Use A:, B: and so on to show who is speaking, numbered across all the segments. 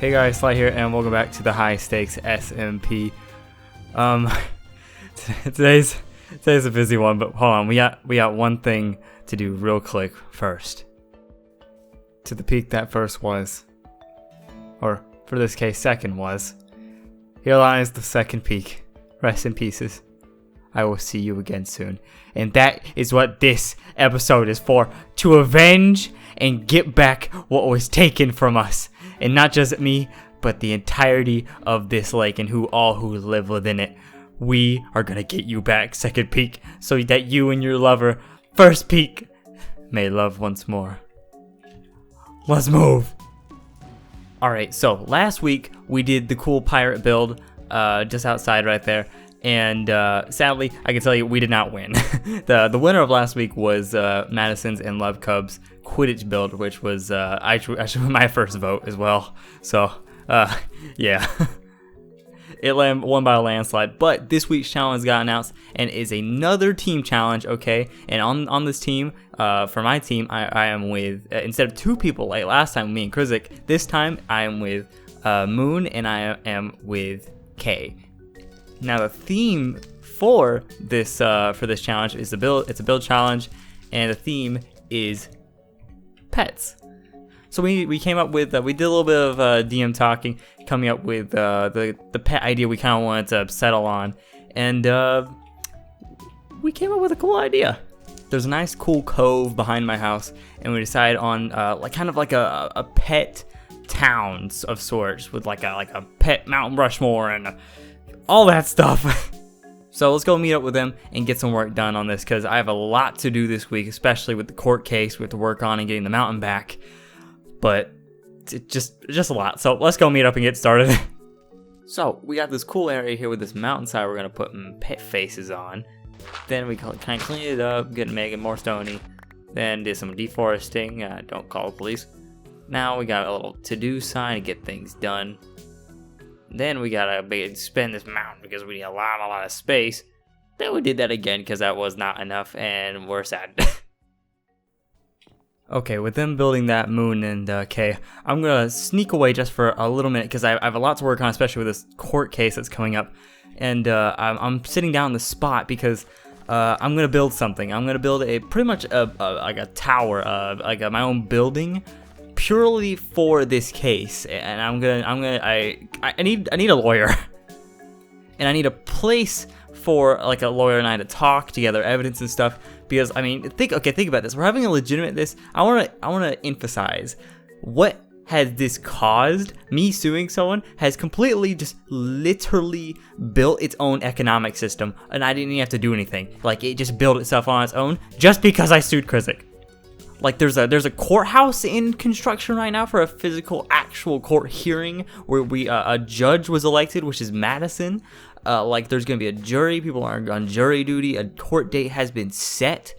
A: Hey guys, Sly here, and welcome back to the HighStakes SMP. Today's a busy one, but hold on, we got one thing to do real quick first. To the peak that first was, or for this case, second was. Here lies the second peak. Rest in pieces. I will see you again soon. And that is what this episode is for. To avenge and get back what was taken from us. And not just me, but the entirety of this lake and all who live within it. We are gonna get you back, second peak, so that you and your lover, first peak, may love once more. Let's move. Alright, so last week we did the cool pirate build just outside right there. And sadly, I can tell you we did not win. The winner of last week was Madison's and Love Cub's Quidditch build, which was actually my first vote as well. So, yeah. It won by a landslide. But this week's challenge got announced and is another team challenge, okay? And on this team, for my team, I am with, instead of two people like last time, me and Krizik, this time I am with Moon and I am with Kay. Now the theme for this challenge is it's a build challenge, and the theme is pets. So we came up with we did a little bit of DM talking, coming up with the pet idea we kind of wanted to settle on, and we came up with a cool idea. There's a nice cool cove behind my house, and we decided on kind of like a pet towns of sorts with like a pet Mount Rushmore and all that stuff. So let's go meet up with them and get some work done on this, because I have a lot to do this week, especially with the court case we have to work on and getting the mountain back. But it's just a lot. So let's go meet up and get started. So we got this cool area here with this mountainside we're gonna put pet faces on. Then we kind of clean it up, make it more stony. Then did some deforesting. Don't call the police. Now we got a little to-do sign to get things done. Then we gotta spend this mountain because we need a lot of space. Then we did that again because that was not enough, and we're sad. Okay, with them building that Moon and Kay, I'm gonna sneak away just for a little minute because I have a lot to work on, especially with this court case that's coming up. And I'm sitting down in the spot because I'm gonna build something. I'm gonna build pretty much like a tower, my own building, purely for this case. And I need a lawyer. And I need a place for like a lawyer and I to talk together, evidence and stuff, because I mean, think about this. We're having a legitimate I want to emphasize what has this caused. Me suing someone has completely just literally built its own economic system, and I didn't even have to do anything. Like, it just built itself on its own just because I sued Krizik. Like, there's a courthouse in construction right now for a physical, actual court hearing where a judge was elected, which is Madison. Like, there's gonna be a jury. People are on jury duty. A court date has been set.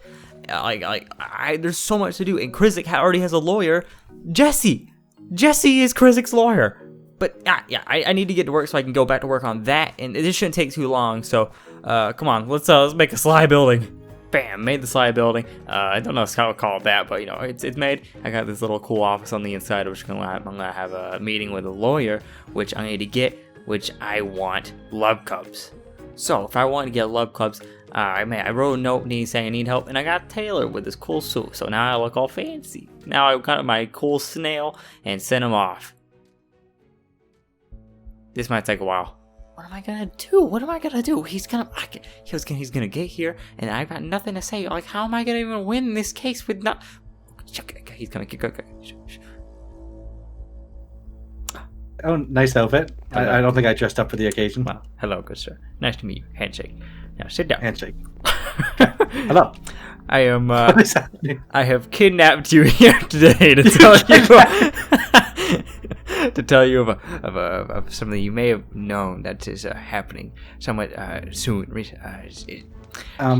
A: There's so much to do. And Krizik already has a lawyer, Jesse. Jesse is Krizik's lawyer. But yeah, I need to get to work so I can go back to work on that. And this shouldn't take too long. So come on, let's make a Sly building. Bam, made the Sly building. I don't know how to call it that, but you know, it's made. I got this little cool office on the inside, which I'm gonna have a meeting with a lawyer, which I need to get, which I want Love Cubs. So if I want to get Love Cubs, I wrote a note saying I need help, and I got Taylor with this cool suit. So now I look all fancy. Now I got my cool snail and sent him off. This might take a while. What am I gonna do? He's gonna get here, and I've got nothing to say. Like, how am I gonna even win this case with not? He's coming. Go.
B: Oh, nice outfit. I don't think I dressed up for the occasion.
A: Well, hello, good sir. Nice to meet you. Handshake. Now sit down.
B: Handshake. Hello.
A: I am.
B: What is happening?
A: I have kidnapped you here today to tell you to tell you of something you may have known that is happening somewhat soon.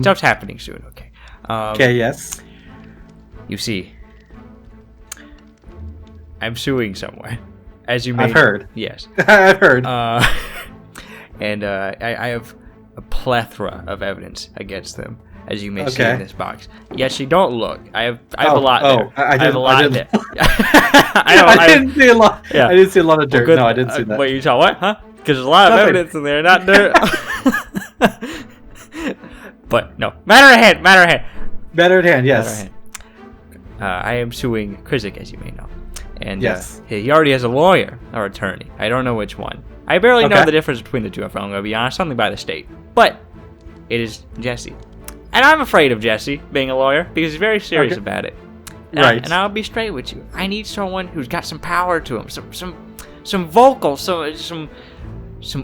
A: Stuff's happening soon. Okay.
B: Okay. Yes.
A: You see, I'm suing someone. As you may
B: I've heard.
A: Yes.
B: I've heard.
A: And I have a plethora of evidence against them. as you may see in this box. Yes, you don't look. I have a lot there.
B: I
A: have a lot there.
B: I didn't see a lot.
A: Yeah.
B: I didn't see a lot of dirt.
A: Well,
B: no, I didn't see that.
A: Wait, you saw what? Huh? Because there's a lot of evidence in there, not dirt. But no, matter at hand.
B: Matter at hand. Yes.
A: Matter at hand. I am suing Krizik, as you may know, and
B: yes,
A: he already has a lawyer or attorney. I don't know which one. I barely know the difference between the two. If I'm going to be honest, something by the state, but it is Jesse, and I'm afraid of Jesse being a lawyer because he's very serious about it.
B: Right.
A: And I'll be straight with you. I need someone who's got some power to him, some vocal, some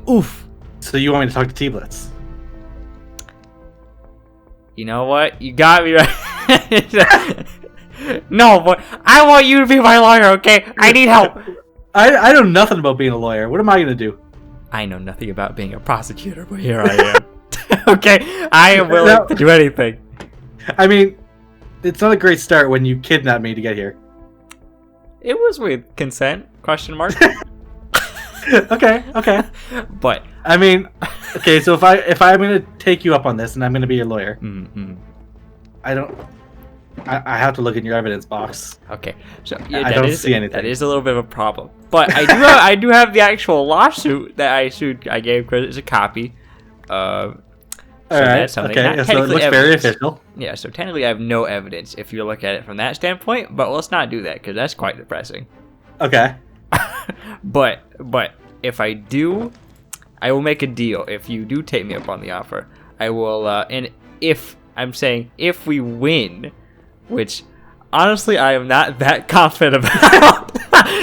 A: oof.
B: So you want me to talk to T-Blitz?
A: You know what? You got me right. No, but I want you to be my lawyer, okay? I need help.
B: I know nothing about being a lawyer. What am I gonna do?
A: I know nothing about being a prosecutor, but here I am. Okay, I am willing to do anything.
B: I mean, it's not a great start when you kidnapped me to get here.
A: It was with consent? Question mark.
B: Okay.
A: But
B: I mean, okay. So if I'm gonna take you up on this and I'm gonna be your lawyer, I have to look in your evidence box.
A: Okay, so
B: I don't see anything.
A: That is a little bit of a problem. But I do have the actual lawsuit that I gave Chris as a copy.
B: All right. So it looks very official.
A: Yeah. So technically, I have no evidence if you look at it from that standpoint. But let's not do that because that's quite depressing.
B: Okay.
A: But if I do, I will make a deal. If you do take me up on the offer, I will. And if we win, which honestly I am not that confident about,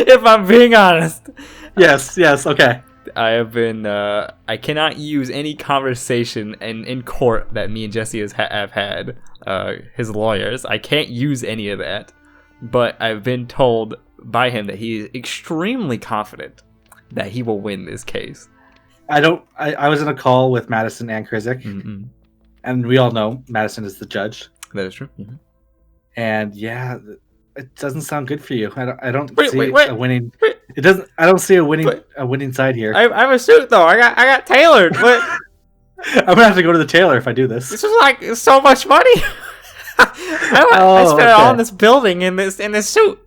A: if I'm being honest.
B: Yes. Okay.
A: I have been. I cannot use any conversation in court that me and Jesse have had. His lawyers. I can't use any of that. But I've been told by him that he is extremely confident that he will win this case. I was in a call with Madison and Krizik, and we all know Madison is the judge. That is true.
B: And yeah, it doesn't sound good for you. I don't
A: see
B: a winning. It doesn't. I don't see a winning side here.
A: I have a suit though. I got tailored. But
B: I'm gonna have to go to the tailor if I do this.
A: This is like so much money. I spent it all in this building in this suit.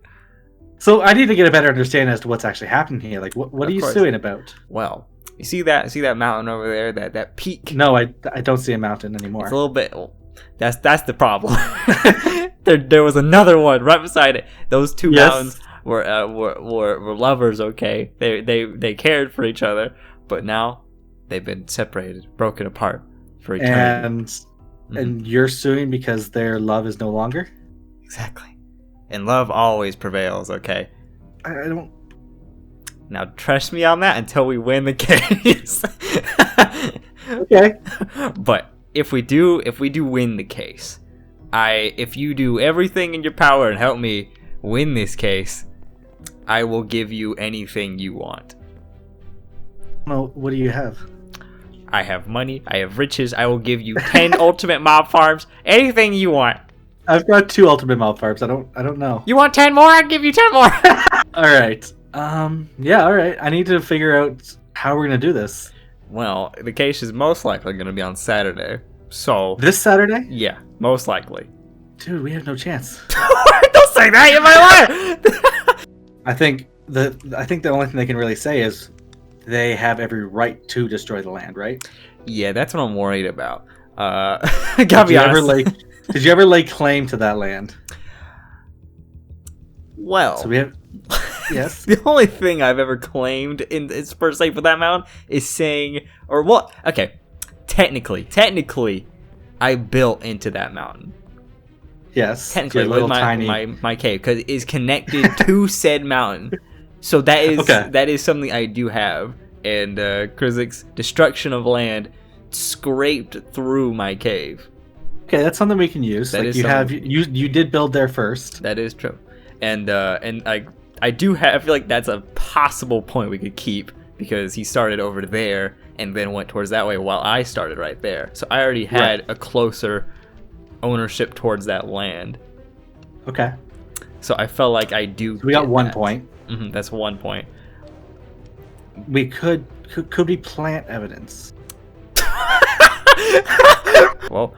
B: So I need to get a better understanding as to what's actually happening here. Like, what are you suing about?
A: Well, you see that mountain over there, that peak?
B: No, I don't see a mountain anymore.
A: It's a little bit. Well, that's the problem. there was another one right beside it. Those two mountains were lovers. Okay, they cared for each other, but now they've been separated, broken apart for eternity.
B: And you're suing because their love is no longer?
A: Exactly. And love always prevails, okay?
B: I don't...
A: Now, trust me on that until we win the case.
B: Okay.
A: But if we do win the case, if you do everything in your power and help me win this case, I will give you anything you want.
B: Well, what do you have?
A: I have money. I have riches. I will give you 10 ultimate mob farms. Anything you want.
B: I've got 2 ultimate mob farms. I don't know.
A: You want 10 more? I'll give you 10 more.
B: All right. Yeah. All right. I need to figure out how we're gonna do this.
A: Well, the case is most likely gonna be on Saturday. So
B: this Saturday?
A: Yeah, most likely.
B: Dude, we have no chance.
A: Don't say that. You're my liar.
B: I think the only thing they can really say is they have every right to destroy the land, right?
A: Yeah, that's what I'm worried about. Gotta be honest.
B: Did you ever lay claim to that land?
A: Well,
B: so we have. Yes.
A: The only thing I've ever claimed in this per se for that mountain is saying, or what? Okay, technically, I built into that mountain.
B: Yes.
A: Technically, with my cave, because it is connected to said mountain. So that is something I do have. And Krizik's destruction of land scraped through my cave.
B: Okay, that's something we can use. You did build there first.
A: That is true. And I do have. I feel like that's a possible point we could keep because he started over there and then went towards that way while I started right there. So I already had a closer ownership towards that land.
B: Okay.
A: So I felt like I do.
B: So we got 1 point.
A: That's 1 point.
B: We could we plant evidence?
A: Well,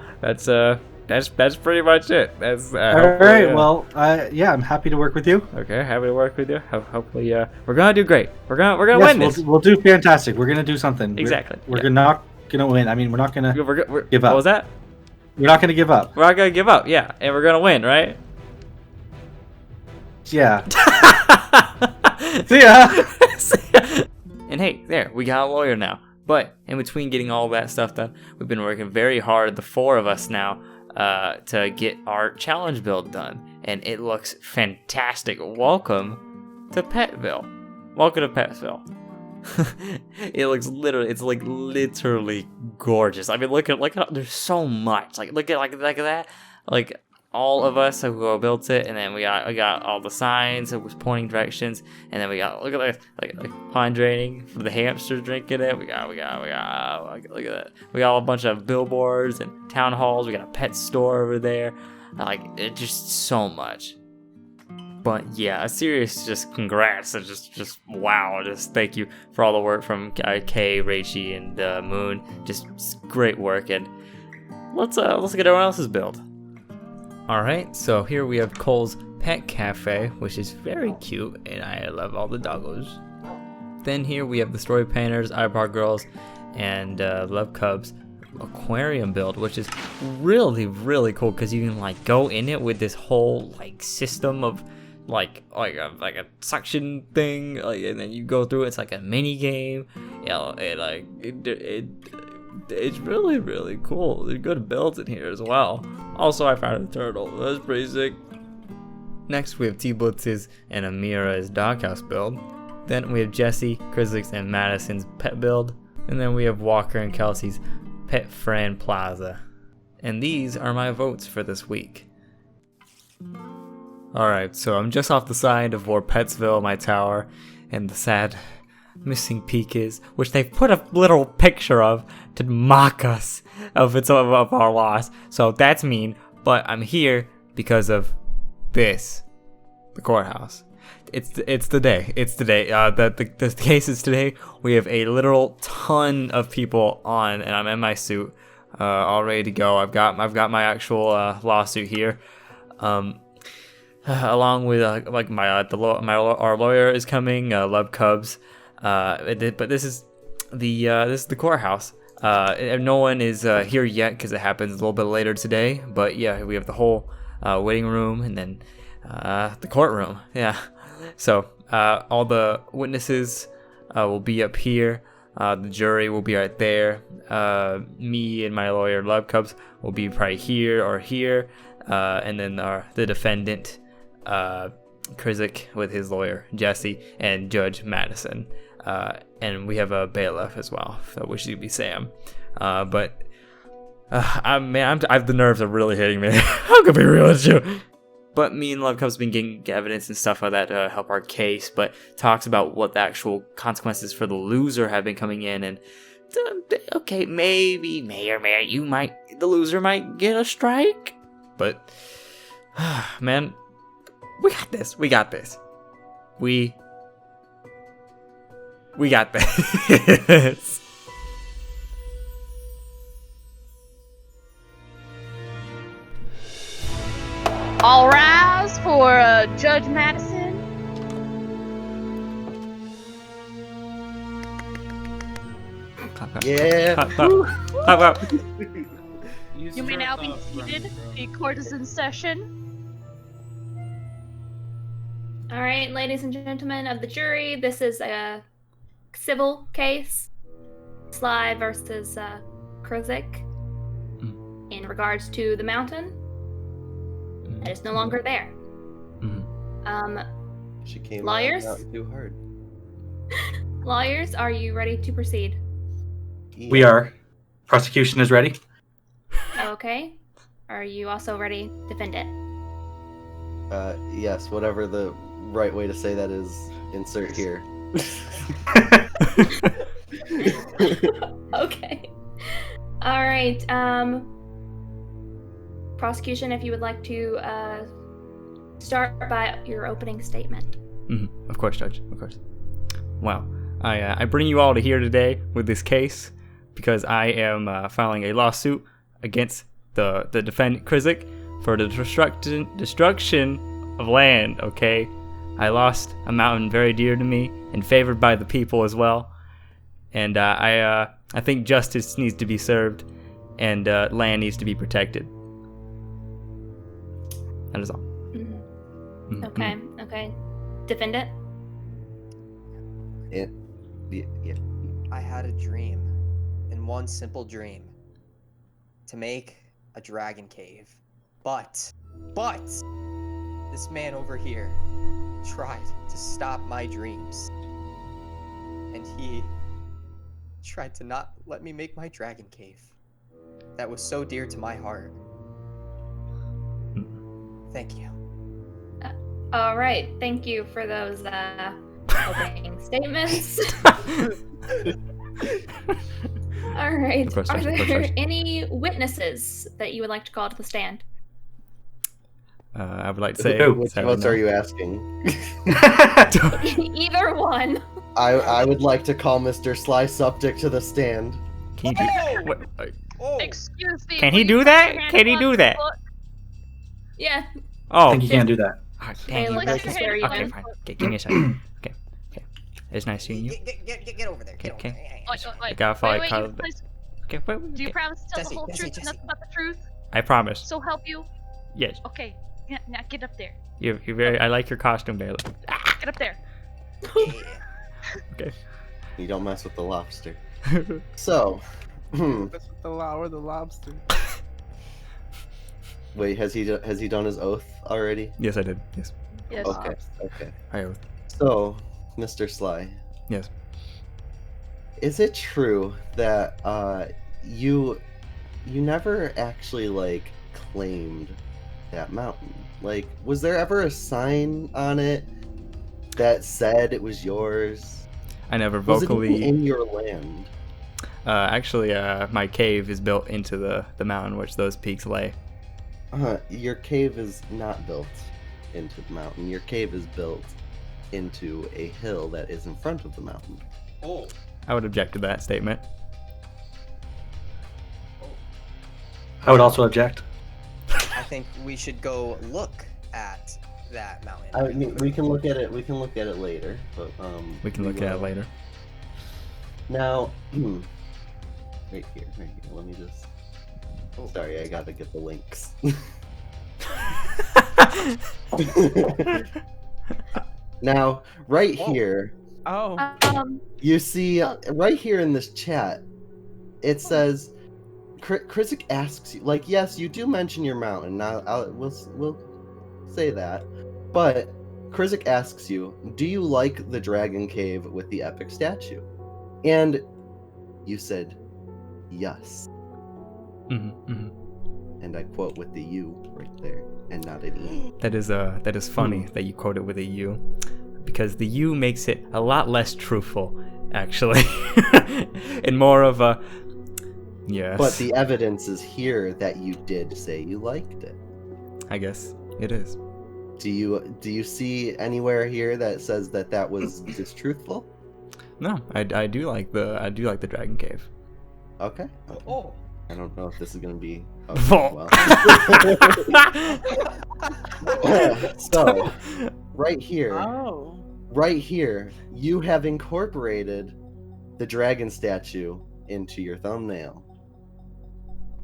A: that's pretty much it. That's
B: All right. Well, yeah, I'm happy to work with you.
A: Okay, happy to work with you. Hopefully, we're gonna do great. We're gonna win this.
B: We'll do fantastic. We're gonna do something.
A: Exactly.
B: We're not gonna win. I mean, we're not gonna give up.
A: What was that?
B: We're not gonna give up.
A: We're not gonna give up. Yeah, and we're gonna win, right?
B: Yeah. See ya.
A: And hey, there, we got a lawyer now. But in between getting all that stuff done, we've been working very hard, the 4 of us now, to get our challenge build done. And it looks fantastic. Welcome to Petville. Welcome to Petville. It's literally gorgeous. I mean, look at there's so much. Look at that. Like all of us who built it, and then we got all the signs that was pointing directions, and then we got look at that like pond draining for the hamsters drinking it. We got look at that. We got a bunch of billboards and town halls. We got a pet store over there. Like it just so much. But yeah, a serious just congrats and just wow, just thank you for all the work from Kay, Raichi, and Moon. Just great work, and let's get everyone else's build. Alright, so here we have Cole's Pet Cafe, which is very cute, and I love all the doggos. Then here we have the Story Painters, Eyebrow Girls, and Love Cubs aquarium build, which is really, really cool because you can like go in it with this whole like system of like a suction thing, and then you go through it. It's like a mini game. It's really, really cool. There's good builds in here as well. Also, I found a turtle. That's pretty sick. Next, we have T-Blitz's and Amira's doghouse build. Then we have Jesse, Grizzly's, and Madison's pet build. And then we have Walker and Kelsey's Pet Friend Plaza. And these are my votes for this week. Alright, so I'm just off the side of where Petsville, my tower, and the sad missing peak is, which they've put a little picture of to mock us of our loss. So that's mean, but I'm here because of this, the courthouse. It's the day. The case is today. We have a literal ton of people on, and I'm in my suit, all ready to go. I've got my actual lawsuit here. Along with our lawyer is coming, Love Cubs, but this is the courthouse. No one is here yet because it happens a little bit later today. But yeah, we have the whole waiting room and then the courtroom. Yeah, so all the witnesses will be up here. The jury will be right there. Me and my lawyer, Love Cubs, will be probably here or here, and then the defendant. Krizik with his lawyer Jesse and Judge Madison, and we have a bailiff as well, which would be Sam. But the nerves are really hitting me. I'm gonna be real with you. But me and Love Cub's been getting evidence and stuff like that to help our case, but talks about what the actual consequences for the loser have been coming in, and okay, maybe the loser might get a strike, but man. We got this. We got this. We got this.
C: All rise for Judge Madison.
B: Yeah.
A: Clap.
C: You may now be seated. The court is in session.
D: All right, ladies and gentlemen of the jury, this is a civil case. Sly versus Krizik in regards to the mountain that is no longer there.
E: She came
D: lawyers?
E: out too hard.
D: Lawyers, are you ready to proceed?
E: Yeah.
B: We are. Prosecution is ready.
D: Okay. Are you also ready, defendant?
E: Yes, whatever the right way to say that is, insert here.
D: Okay. All right. Prosecution, if you would like to start by your opening statement.
A: Of course, Judge. Of course. Wow. I bring you all to here today with this case because I am filing a lawsuit against the defend Krizik for the destruction of land. Okay, I lost a mountain very dear to me and favored by the people as well, and I think justice needs to be served, and land needs to be protected. That is all.
D: Mm-hmm. Okay. Defend it.
E: Yeah.
F: I had a dream, and one simple dream, to make a dragon cave. But this man over here tried to stop my dreams, and he tried to not let me make my dragon cave. That was so dear to my heart. Thank you.
D: All right. Thank you for those opening statements. All right. Are there any witnesses that you would like to call to the stand?
A: I would like to say.
E: What are you asking?
D: Either one.
E: I would like to call Mr. Sly Suptic to the stand.
A: Can he do? What?
C: Excuse me.
A: Can he
C: will
A: do
C: you
A: that?
C: put your
A: Can he
C: hand
A: do
C: on
A: that?
C: the book?
D: Yeah.
A: Oh,
B: I think you can't do that.
A: dang,
D: Like,
A: you
D: that's just where you
A: okay,
D: went.
A: fine. Okay, give me a second. Okay. It's nice seeing you.
F: Get over there. Get over
A: Okay.
F: there.
C: Wait,
A: I gotta follow
C: wait,
A: Kyle.
C: you please-
A: Okay, wait.
C: Do you
A: Okay.
C: promise to tell
F: Jesse,
C: the whole
F: Jesse,
C: truth and
F: Jesse.
C: nothing but the truth?
A: I promise.
C: So help you?
A: Yes.
C: Okay. Now get up there.
A: You're very. I like your costume, Bailey.
C: Get up there.
A: Okay.
E: You don't mess with the lobster. So,
G: That's with the or the lobster.
E: wait, has he done his oath already?
A: Yes, I did. Yes.
C: Yes.
E: Okay.
A: I oath.
E: So, Mr. Sly.
A: Yes.
E: Is it true that you never actually like claimed that mountain? Like, was there ever a sign on it that said it was yours?
A: I never
E: Was it
A: vocally.
E: even in your land?
A: Actually, my cave is built into the mountain which those peaks lay.
E: Your cave is not built into the mountain. Your cave is built into a hill that is in front of the mountain.
F: Oh.
A: I would object to that statement.
B: I would also object.
F: I think we should go look at that mountain.
E: I mean, we can look at it. We can look at it later, but
A: We can look at it later.
E: Now, right here. Let me just.
F: Oh,
E: Sorry, I gotta get the links. Now, right
F: Whoa.
E: here,
G: Oh.
E: you see right here in this chat, it says, Krizik asks you, like, yes, you do mention your mountain. Now, we'll say that, but Krizik asks you, do you like the dragon cave with the epic statue? And you said, yes. And I quote with the U right there, and not an E.
A: That is funny that you quote it with a U, because the U makes it a lot less truthful, actually, and more of a yes.
E: But the evidence is here that you did say you liked it.
A: I guess it is.
E: Do you see anywhere here that says that was distruthful?
A: No, I do like the dragon cave.
E: Okay.
F: Oh.
E: I don't know if this is gonna be.
A: Oh.
E: Well. So, right here,
G: Oh.
E: you have incorporated the dragon statue into your thumbnail,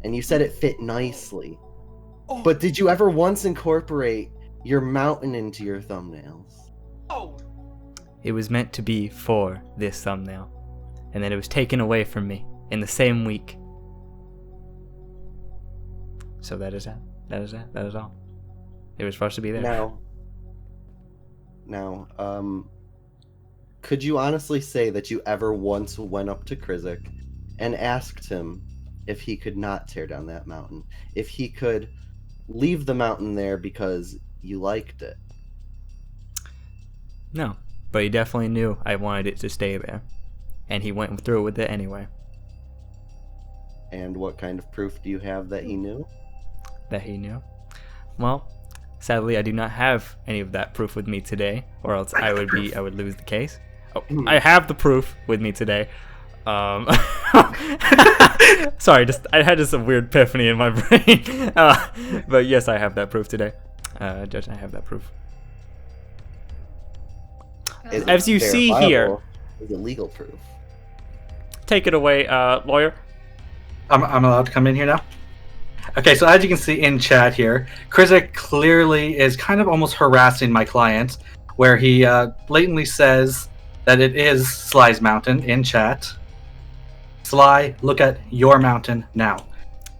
E: and you said it fit nicely.
F: Oh.
E: But did you ever once incorporate your mountain into your thumbnails?
F: Oh.
A: It was meant to be for this thumbnail, and then it was taken away from me in the same week. So that is that. That is all. It was supposed to be there.
E: Now, could you honestly say that you ever once went up to Krizik and asked him if he could not tear down that mountain? If he could leave the mountain there because you liked it?
A: No, but he definitely knew I wanted it to stay there, and he went through with it anyway.
E: And what kind of proof do you have that he knew?
A: That he knew. Well, sadly, I do not have any of that proof with me today, or else I would lose the case. Oh, I have the proof with me today. Sorry, I had just a weird epiphany in my brain. But yes, I have that proof today. Judge, I have that proof.
E: Is it
A: As you see here,
E: verifiable? Is it legal proof?
A: take it away, lawyer.
B: I'm allowed to come in here now? Okay, so as you can see in chat here, Krizik clearly is kind of almost harassing my client, where he blatantly says that it is Sly's mountain in chat. Sly, look at your mountain now.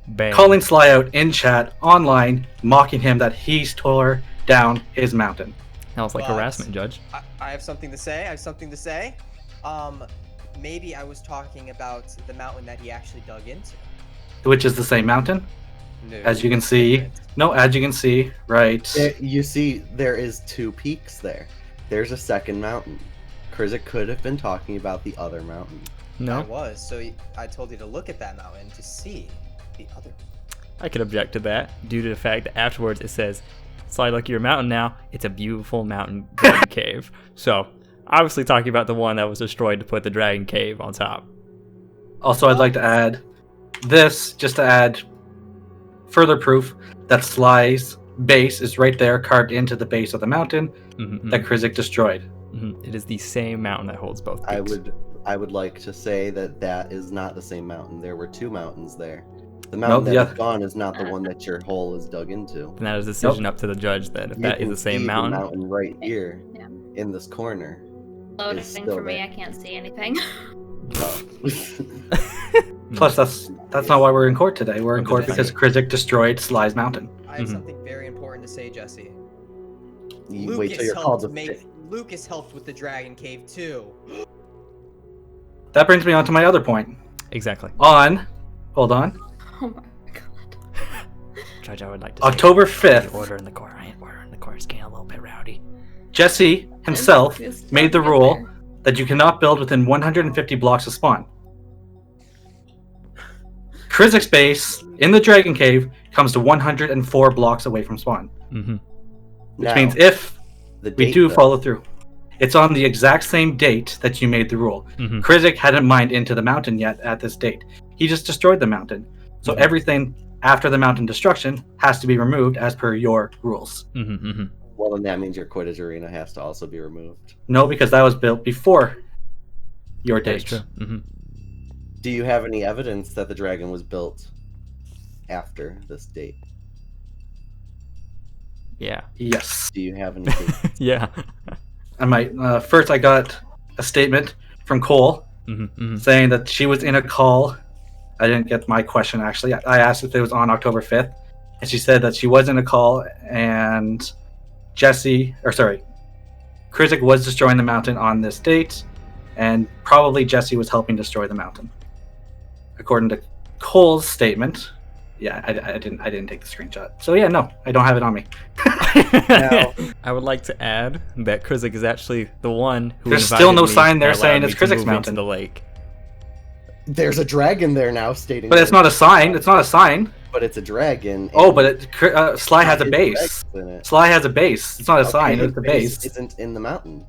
A: Bang.
B: Calling Sly out in chat, online, mocking him that he's tore down his mountain.
A: That was like
F: But
A: harassment, Judge.
F: I have something to say. Maybe I was talking about the mountain that he actually dug into.
B: Which is the same mountain,
F: No.
B: as you can see. No, as you can see, right.
E: You see, there is 2 peaks there. There's a second mountain. Krizik could have been talking about the other mountain.
F: I
A: No,
F: was, so I told you to look at that mountain to see the other.
A: I could object to that due to the fact that afterwards it says, "Sly, look at your mountain now. It's a beautiful mountain dragon cave." So, obviously talking about the one that was destroyed to put the dragon cave on top.
B: Also, I'd like to add this, just to add further proof that Sly's base is right there, carved into the base of the mountain that Krizik destroyed.
A: It is the same mountain that holds both peaks.
E: I would like to say that is not the same mountain. There were 2 mountains there. The mountain
B: Nope,
E: that is gone is not the one that your hole is dug into.
A: And that is a decision up to the judge then, if
E: You
A: that is
E: can
A: the same
E: see
A: mountain.
E: The mountain right here,
D: Yeah.
E: in this corner.
D: Loading
E: It's
D: for
E: still
D: me.
E: there.
D: I can't see anything.
E: Oh.
B: Plus, that's not why we're in court today. We're in court because Krizik destroyed Sly's mountain.
F: I have something very important to say, Jesse.
E: You wait till you're called to
F: Lucas helped with the dragon cave too.
B: That brings me on to my other point.
A: Exactly.
B: Hold on,
D: Oh my god.
A: Judge, I would like to
B: October
A: say,
B: 5th,
A: order in the court. Order in the court is getting a little bit rowdy.
B: Jesse himself
D: Just
B: made the
D: don't get
B: rule
D: there.
B: that you cannot build within 150 blocks of spawn. Krizik's base in the Dragon Cave comes to 104 blocks away from spawn. Which means if
E: the
B: we
E: date,
B: do
E: though,
B: follow through, it's on the exact same date that you made the rule. Krizik hadn't mined into the mountain yet at this date. He just destroyed the mountain. So everything after the mountain destruction has to be removed as per your rules.
E: Well, then that means your Quidditch arena has to also be removed.
B: No, because that was built before your
A: That's
B: date.
A: true.
E: Do you have any evidence that the dragon was built after this date?
A: Yeah.
B: Yes.
E: Do you have anything?
A: Yeah.
B: I might. First, I got a statement from Cole saying that she was in a call. I didn't get my question, actually. I asked if it was on October 5th, and she said that she was in a call, and Krizik was destroying the mountain on this date, and probably Jesse was helping destroy the mountain. According to Cole's statement, yeah, I didn't take the screenshot. So yeah, no, I don't have it on me.
E: Now,
A: I would like to add that Krizik is actually the one who
B: There's still no
A: invited me
B: sign there
A: and allowed
B: saying
A: me
B: it's
A: to
B: Krizik's
A: move
B: mountain.
A: into the lake.
E: there's a dragon there now stating.
B: But it's not a sign. It's not a sign.
E: But it's a dragon.
B: Oh, but Sly has a
E: His
B: base.
E: dragons in it.
B: Sly has a base. It's not a
E: Okay,
B: sign.
E: his
B: It's the base.
E: Isn't in the mountain.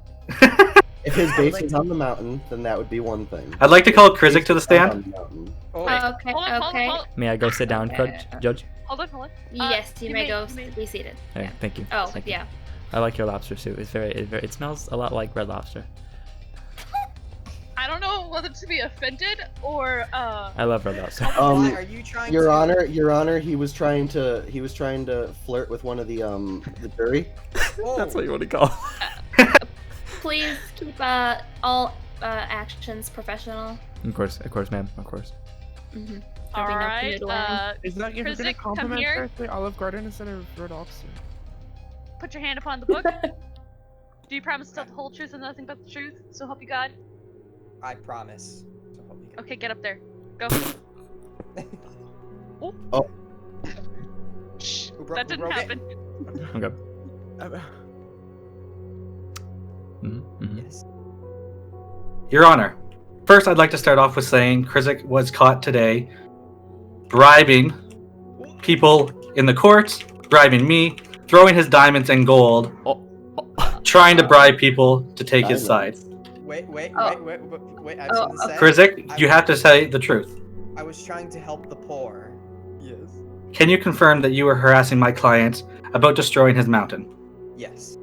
E: If his base is on the mountain, then that would be one thing.
B: I'd like to call Krizik to the
E: On
B: stand.
E: the mountain.
F: Oh,
D: Okay,
C: Hold on,
D: okay.
A: May I go sit down, Judge?
C: Hold on.
D: Yes, you may go
C: you may-
D: be seated.
A: Hey, thank you.
D: Oh,
A: Thank you.
D: yeah.
A: I like your lobster soup. It smells a lot like Red Lobster.
C: I don't know whether to be offended or
A: I love Red Lobster.
F: why are you trying
E: Your
F: to...
E: Honor, he was trying to flirt with one of the jury.
F: Oh,
A: That's what you want to call.
D: Please keep all actions professional.
A: Of course, ma'am. Of course.
D: Mm-hmm.
C: all right.
G: Is that if you're gonna
C: Krizik, come
G: compliment
C: here.
G: her, say Olive Garden instead of Red Lobster?
C: Put your hand upon the book. Do you promise to tell the whole truth and nothing but the truth? So help you God.
F: I promise. So help me God.
C: Okay, get up there. Go.
E: Oh.
C: Shh,
F: Who
C: that didn't
F: broke it?
C: happen.
A: Okay.
F: Yes.
B: Your Honor, first I'd like to start off with saying Krizik was caught today bribing people in the court, bribing me, throwing his diamonds and gold, trying to bribe people to take his side.
F: Wait.
D: Oh.
F: I have
D: Oh,
F: something to say.
B: Krizik, you have to say the truth.
F: I was trying to help the poor. Yes.
B: Can you confirm that you were harassing my client about destroying his mountain?
F: Yes.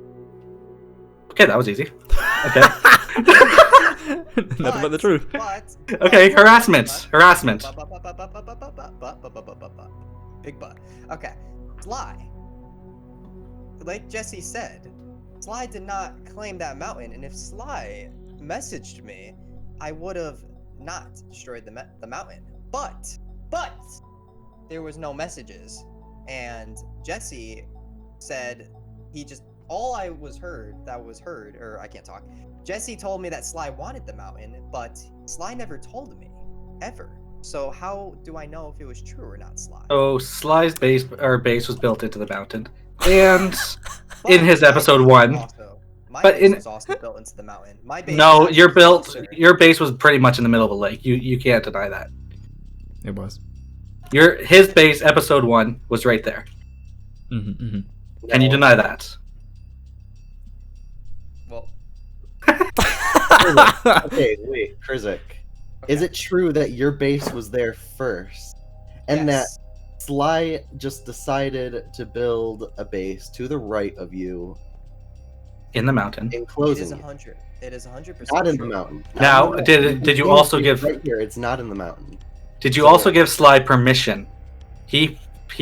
B: Okay, that was easy. Okay.
A: Nothing but the truth.
B: Okay, harassment. Harassment.
F: Big butt. Okay. Sly. Like Jesse said, Sly did not claim that mountain, and if Sly messaged me, I would have not destroyed the mountain. But there was no messages, and Jesse said he just all I was heard, or I can't talk. Jesse told me that Sly wanted the mountain, but Sly never told me, ever. So how do I know if it was true or not, Sly?
B: So Sly's base was built into the mountain, and
F: But
B: in his
F: my
B: episode
F: base
B: 1.
F: also- my
B: but
F: base
B: in-
F: was also built into the mountain. My base
B: No,
F: was
B: your
F: closer.
B: base was pretty much in the middle of a lake. You can't deny that.
A: It was.
B: His base, episode 1, was right there.
A: Mm-hmm.
B: Can you deny that?
F: Well,
E: Okay, wait, Krizik. Is it true that your base was there first, and
F: yes.
E: that Sly just decided to build a base to the right of you,
B: In the mountain.
F: It
E: enclosing
F: is
E: you?
F: 100. It is 100%.
E: Not in the
F: true.
E: mountain. Not
B: Now,
E: in the mountain.
B: did you
E: can
B: also
E: see
B: give
E: right here? It's not in the mountain.
B: Did you
E: So-
B: also give Sly permission? He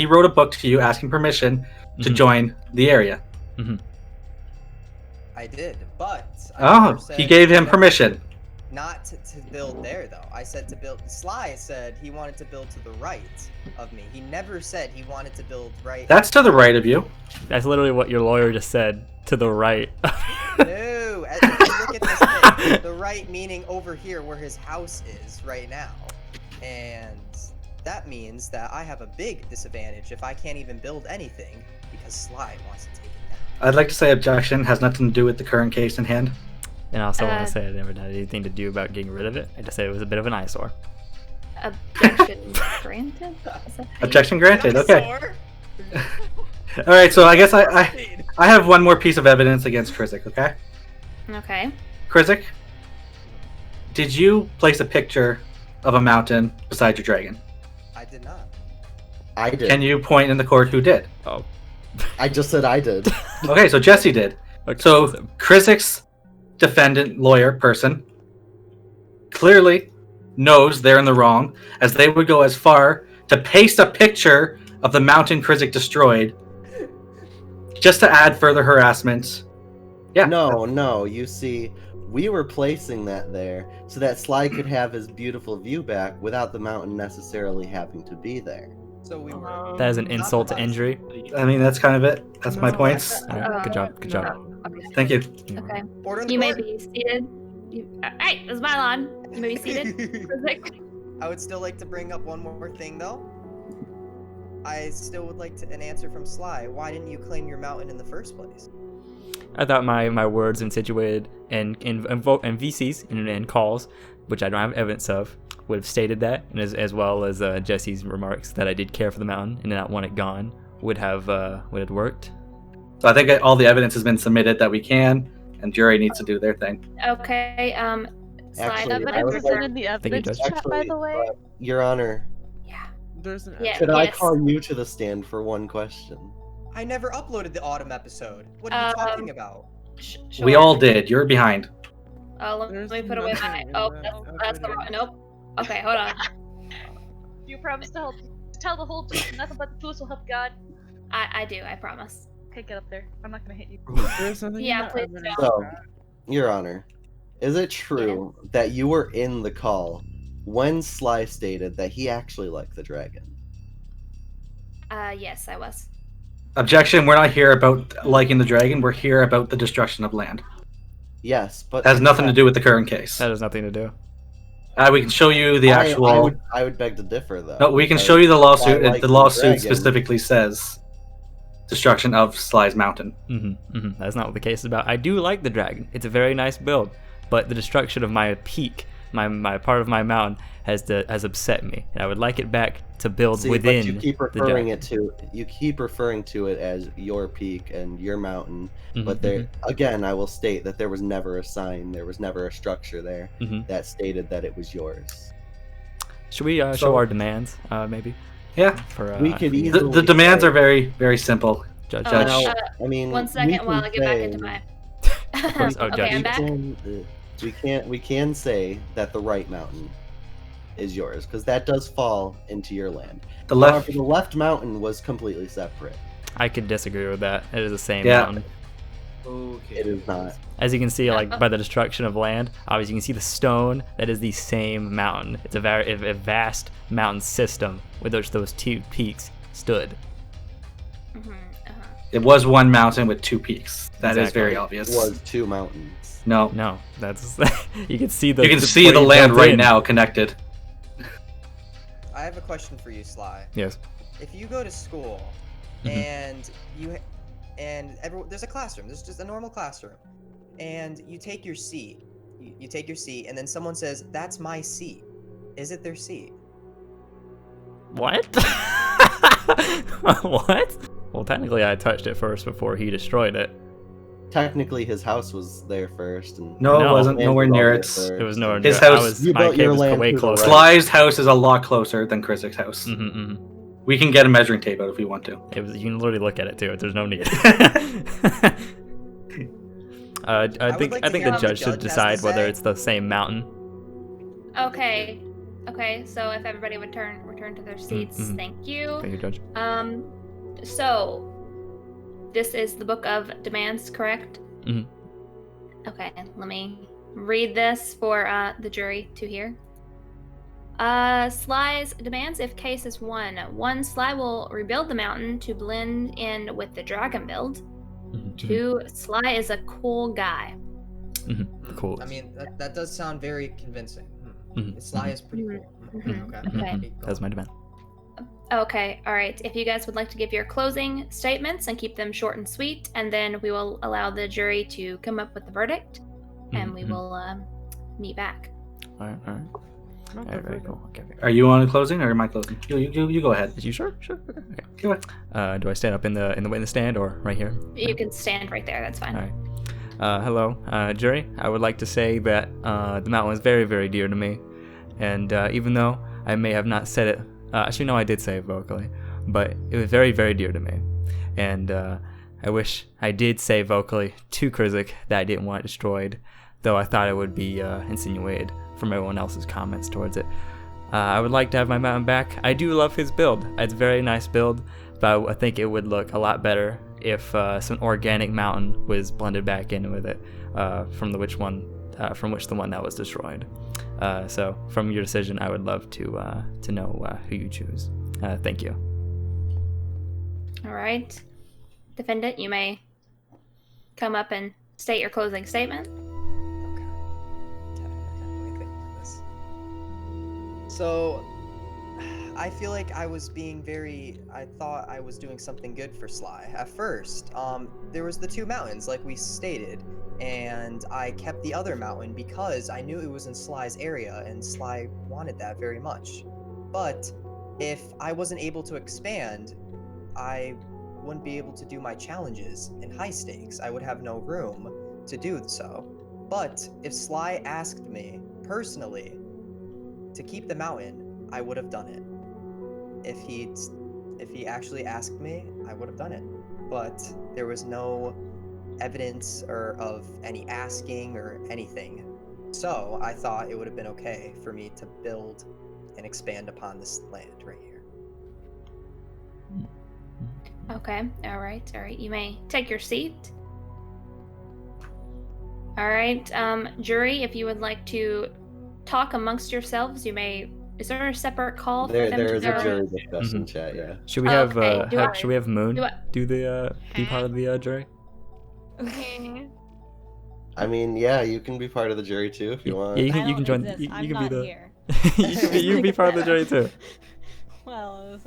B: wrote a book to you asking permission to
A: Mhm.
B: join the area.
F: I did, but I never
B: Oh,
F: said-
B: he gave him
F: never-
B: permission.
F: Not to build there though. I said to build. Sly said he wanted to build to the right of me. He never said he wanted to build right.
B: That's to the right of you.
A: That's literally what your lawyer just said. To the right.
F: No, if you look at this thing, the right meaning over here where his house is right now, and that means that I have a big disadvantage if I can't even build anything because Sly wants to take it down.
B: I'd like to say objection has nothing to do with the current case in hand.
A: And I also want
D: Uh,
A: to say I never had anything to do about getting rid of it. I just said it was a bit of an eyesore.
D: Objection granted? Is that how you-
B: Objection granted. Okay.
F: Dinosaur?
B: All right. So I guess I have one more piece of evidence against Krizik. Okay.
D: Okay.
B: Krizik, did you place a picture of a mountain beside your dragon?
F: I did not.
E: I did.
B: Can you point in the court who did?
A: Oh.
E: I just said I did.
B: Okay, so Jesse did.
A: Okay.
B: So Krizik's defendant lawyer person clearly knows they're in the wrong, as they would go as far to paste a picture of the mountain Krizik destroyed just to add further harassment. Yeah.
E: No. You see, we were placing that there so that Sly could have his beautiful view back without the mountain necessarily having to be there.
F: So we were.
A: That is an insult to injury.
B: I mean, that's kind of it. That's my
G: No.
B: points.
A: All right, good job. Good job.
B: Thank you.
D: Okay.
F: Order in the
D: You may
F: court.
D: be seated. Hey, this is my lawn. You may be seated. Krizik.
F: I would still like to bring up one more thing, though. I still would like an answer from Sly. Why didn't you claim your mountain in the first place?
A: I thought my words insinuated in VCs and calls, which I don't have evidence of, would have stated that, and as well as Jesse's remarks that I did care for the mountain and not want it gone would have worked.
B: So I think all the evidence has been submitted that we can, and jury needs to do their thing.
D: Okay. Sly.
E: Actually, I
C: Evidence
E: would
C: is
E: like-
C: in the
A: Thank you,
C: evidence
A: Judge.
C: chat, by the way.
E: Your Honor,
D: Yeah.
G: There's an
D: Yeah.
E: could I
D: Yes.
E: call you to the stand for one question?
F: I never uploaded the autumn episode. What are you talking
D: Um,
F: about?
D: Sure.
B: We all did. You're behind.
D: Let
G: There's
D: me put away my.
G: nothing
D: Oh,
G: in
D: that's the wrong. Nope. Okay, hold on.
C: You promise to tell the whole truth, and nothing but the truth will help God.
D: I do. I promise.
C: Okay, get up there. I'm not gonna hit you.
G: There's nothing in
D: Yeah,
G: the
D: please
G: evidence.
E: So, Your Honor, is it true that you were in the call when Sly stated that he actually liked the dragon?
D: Yes, I was.
B: Objection. We're not here about liking the dragon. We're here about the destruction of land.
E: Yes, but
B: It has nothing to do with the current case.
A: That has nothing to do.
B: We can show you the actual.
E: I would beg to differ, though.
B: No, we can
E: because
B: show you the lawsuit.
E: I like
B: The
E: the
B: lawsuit
E: dragon.
B: specifically says destruction of Sly's mountain.
A: That's not what the case is about. I do like the dragon. It's a very nice build, but the destruction of my peak my part of my mountain has upset me, and I would like it back to build
E: See,
A: within.
E: but you keep
A: the
E: referring
A: dragon.
E: you keep referring to it as your peak and your mountain.
A: Mhm,
E: But there again, I will state that there was never a sign, there was never a structure there
A: mhm.
E: that stated that it was yours.
A: Should we
B: So-
A: show our demands, maybe?
B: Yeah.
A: For
E: We could
A: for you,
E: easily-
B: The demands are very, very simple.
A: Judge.
D: Oh,
A: Judge.
E: Now,
D: uh,
E: I mean,
D: One
E: we
D: second while
E: can
D: I get back
E: say-
D: into my.
A: course. Oh,
D: okay,
A: Judge.
D: I'm back.
E: We can say that the right mountain is yours because that does fall into your land.
B: The left.
E: However, the left mountain was completely separate.
A: I could disagree with that. It is the same
B: Yeah.
A: mountain.
H: Okay.
E: It is not.
A: As you can see, like by the destruction of land, obviously you can see the stone. That is the same mountain. It's a vast mountain system with which those two peaks stood.
B: It was one mountain with 2 peaks. That is
A: Exactly.
B: very
E: It
B: obvious.
E: was 2 mountains.
B: No.
A: No, that's you can see the.
B: You can see
A: where
B: the
A: you
B: land
A: built
B: right
A: in.
B: now connected.
F: I have a question for you, Sly.
A: Yes.
F: If you go to school
A: Mhm.
F: and there's a classroom, there's just a normal classroom, and you take your seat, you take your seat, and then someone says, "That's my seat." Is it their seat?
A: What? What? Well, technically, I touched it first before he destroyed it.
E: Technically, his house was there first, and
B: No,
A: No.
B: it wasn't.
E: land
B: Nowhere
E: was all
B: near
E: there
B: it.
E: first.
A: It was nowhere
B: His
A: near.
B: house-
E: You
A: My
E: built
A: cave
E: your
A: was
E: land
A: way
E: to the
A: closer.
E: right.
B: Sly's house is a lot closer than Krizik's house.
A: Mm-hmm.
B: We can get a measuring tape out if we want to.
A: It was. You can literally look at it too. There's no need. I
F: would
A: think
F: like
A: I
F: to
A: think
F: hear
A: the
F: what the
A: judge
F: judge
A: should
F: has to
A: decide whether
F: say.
A: it's the same mountain.
D: Okay. Okay, so if everybody would return to their seats,
A: mhm.
D: thank you.
A: Thank you, Judge.
D: So this is the book of demands, correct?
A: Mhm.
D: Okay, let me read this for the jury to hear. Sly's demands if case is 1. 1, Sly will rebuild the mountain to blend in with the dragon build.
A: Mhm,
D: 2, Sly is a cool guy.
A: mhm. Cool.
F: I mean, that does sound very convincing.
A: Mhm,
F: Sly is pretty
D: Mhm,
F: cool.
D: mhm,
F: Okay.
D: okay.
F: Keep
A: That's my
F: going.
A: demand.
D: Okay, all right. If you guys would like to give your closing statements and keep them short and sweet, and then we will allow the jury to come up with the verdict, and we
A: Mhm.
D: will meet back.
A: All right. All right. All right. Very cool. Okay.
B: Are you on closing or am I closing? You go ahead.
A: Is you sure? Sure. Okay.
B: Go ahead.
A: Do I stand up in the witness stand or right here?
D: You can stand right there. That's fine.
A: All right. Hello, jury. I would like to say that the mountain was very, very dear to me, and even though I may have not said it, actually no, I did say it vocally, but it was very, very dear to me, and I wish I did say vocally to Krizik that I didn't want it destroyed, though I thought it would be insinuated from everyone else's comments towards it. I would like to have my mountain back. I do love his build. It's a very nice build, but I think it would look a lot better if some organic mountain was blended back in with it from which the one that was destroyed. So from your decision, I would love to know who you choose. Thank you.
D: All right. Defendant, you may come up and state your closing statement.
F: Okay. Let me think about this. So, I feel like I thought I was doing something good for Sly. At first, there was the 2 mountains, like we stated, and I kept the other mountain because I knew it was in Sly's area, and Sly wanted that very much. But if I wasn't able to expand, I wouldn't be able to do my challenges in HighStakes. I would have no room to do so. But if Sly asked me personally to keep the mountain, I would have done it. If he actually asked me, I would have done it. But there was no evidence of any asking or anything. So I thought it would have been okay for me to build and expand upon this land right here.
D: Okay. All right. You may take your seat. All right. Jury, if you would like to talk amongst yourselves, you may. Is there a separate call for them
E: There
D: to
E: is a
D: go?
E: jury discussion chat, yeah.
A: Should we
D: Oh,
A: have
D: okay.
A: should we have Moon
D: do I-
A: do the be part of the jury?
C: Okay.
E: I mean, yeah, you can be part of the jury too if you want.
A: Yeah, you
I: I
A: can
I: don't
A: join.
I: exist.
A: You
I: I'm
A: can be
I: not
A: the.
I: here.
A: you can be part of the jury too.
I: Well, it was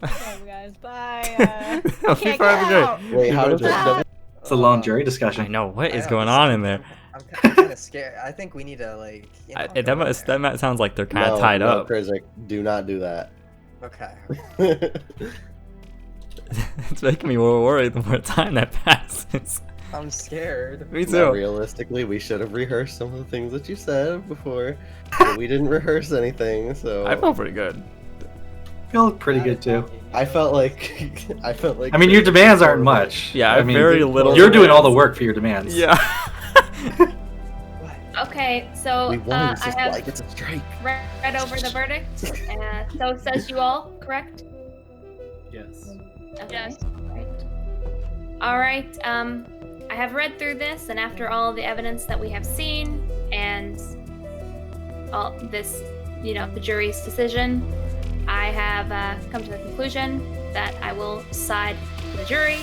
I: okay, guys. Bye.
A: I'll be
I: Can't
A: part of the
I: get
A: jury.
I: out.
E: Wait, how does
I: Ah!
E: it?
B: It's a long jury
A: I
B: discussion.
A: know what is
F: I
A: going
F: know,
A: on in there.
F: I'm kind of scary. I think we need to like. You know,
A: That sounds like they're kind of tied
E: no,
A: up.
E: Krizik, do not do that.
F: Okay.
A: It's making me more worried the more time that passes.
F: I'm scared.
A: Me
E: No,
A: too.
E: realistically, we should have rehearsed some of the things that you said before, but we didn't rehearse anything. So
A: I felt pretty good.
B: I feel pretty good too.
E: I felt like
B: I mean, your demands aren't much.
A: Yeah,
B: I mean,
A: very little
B: You're doing all the
A: demands.
B: work for your demands.
A: Yeah.
D: Okay, so
E: we won. It's
D: I
E: just
D: have
E: like it's a strike.
D: read over the verdict. So says you all, correct?
B: Yes.
D: Okay.
C: Yes.
D: Right. All right. I have read through this, and after all the evidence that we have seen, and all this, the jury's decision, I have come to the conclusion that I will side with the jury.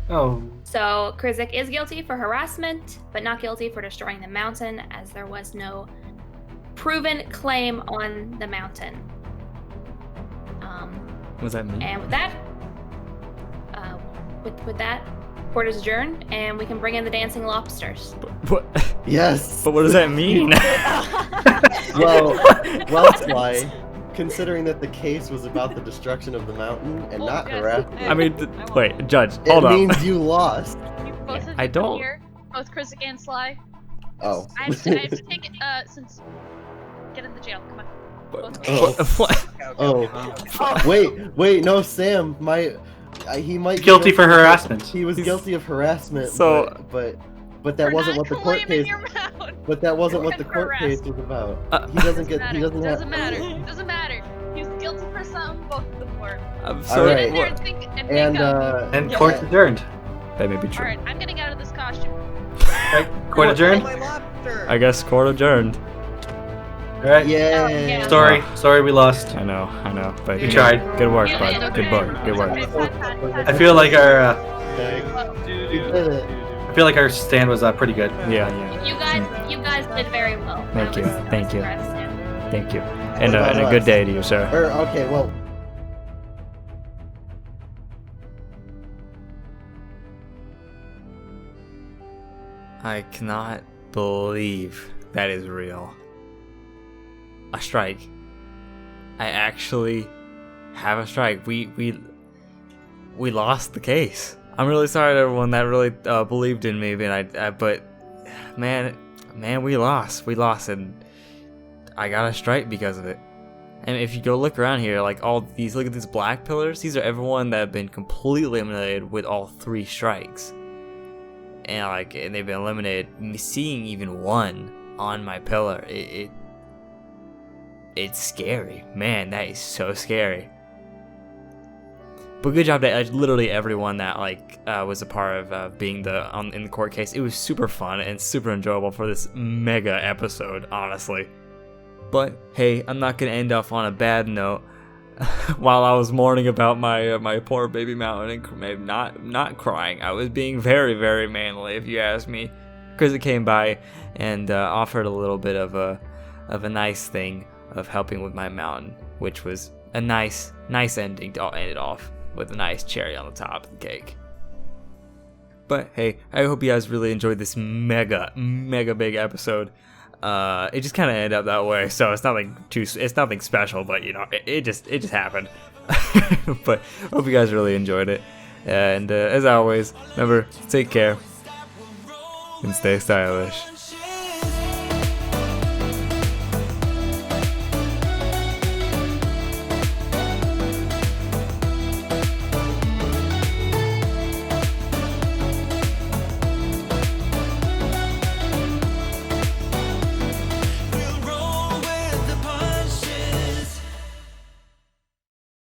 B: Oh.
D: So Krizik is guilty for harassment, but not guilty for destroying the mountain, as there was no proven claim on the mountain.
A: What does that mean?
D: And with that, with that, court is adjourned, and we can bring in the dancing lobsters.
A: What?
E: Yes.
A: But what does that mean?
E: Well, Sly, considering that the case was about the destruction of the mountain and
C: Oh,
E: not
C: yes.
E: harassment,
A: I mean, wait, Judge,
E: it
A: hold up.
E: means you lost.
C: You both of you
A: I
C: come
A: don't-
C: Here, both Krizik and Sly.
E: Oh.
C: I have to take it. Since get in the jail. Come on. Both of you.
A: What?
E: Wait, no, Sam, he might be
B: Guilty for harassment.
E: He was guilty of harassment,
A: So-
E: but that
C: For
E: wasn't
C: not
E: what the court
C: claiming
E: case.
C: your mouth.
E: But that wasn't what the
C: For
E: court case was about. He doesn't get. He doesn't have.
C: Doesn't matter. Doesn't matter. He's guilty for something. Both of them were.
A: I'm
E: All
A: so
E: right.
C: Get in there and think and
E: And
C: make up.
B: And court's adjourned.
A: that may be
C: All
A: true.
C: right, I'm getting out of this costume.
B: Right, court adjourned.
F: My lobster.
A: I guess court adjourned.
B: All right.
E: Yeah.
B: Sorry, we lost.
A: I know, but
B: You tried.
A: Good work,
C: Yeah,
A: bud.
C: it's
A: Good
C: okay.
A: work. Good work.
C: It's okay. Pat, pat,
B: I feel like our
E: You did it.
B: stand was pretty good.
A: Yeah.
D: You guys did very well.
A: Thank you.
D: I was
A: Thank you.
D: impressed.
A: Thank you. And
E: What about
A: a good
E: us?
A: day to you, sir.
E: Okay, well.
A: I cannot believe that is real. A strike. I actually have a strike. We lost the case. I'm really sorry to everyone that really believed in me, but man, we lost. We lost, and I got a strike because of it. And if you go look around here, like look at these black pillars. These are everyone that have been completely eliminated with all 3 strikes. And they've been eliminated. Seeing even one on my pillar, it's scary. Man, that is so scary. But good job to literally everyone that was a part of being in the court case. It was super fun and super enjoyable for this mega episode, honestly. But hey, I'm not gonna end off on a bad note. While I was mourning about my poor baby mountain and maybe not crying, I was being very, very manly, if you ask me. Krizik came by and offered a little bit of a nice thing of helping with my mountain, which was a nice ending to end it off with a nice cherry on the top of the cake. But hey, I hope you guys really enjoyed this mega big episode. It just kind of ended up that way, so it's nothing special, but it just happened. But hope you guys really enjoyed it, and as always, remember, take care and stay stylish.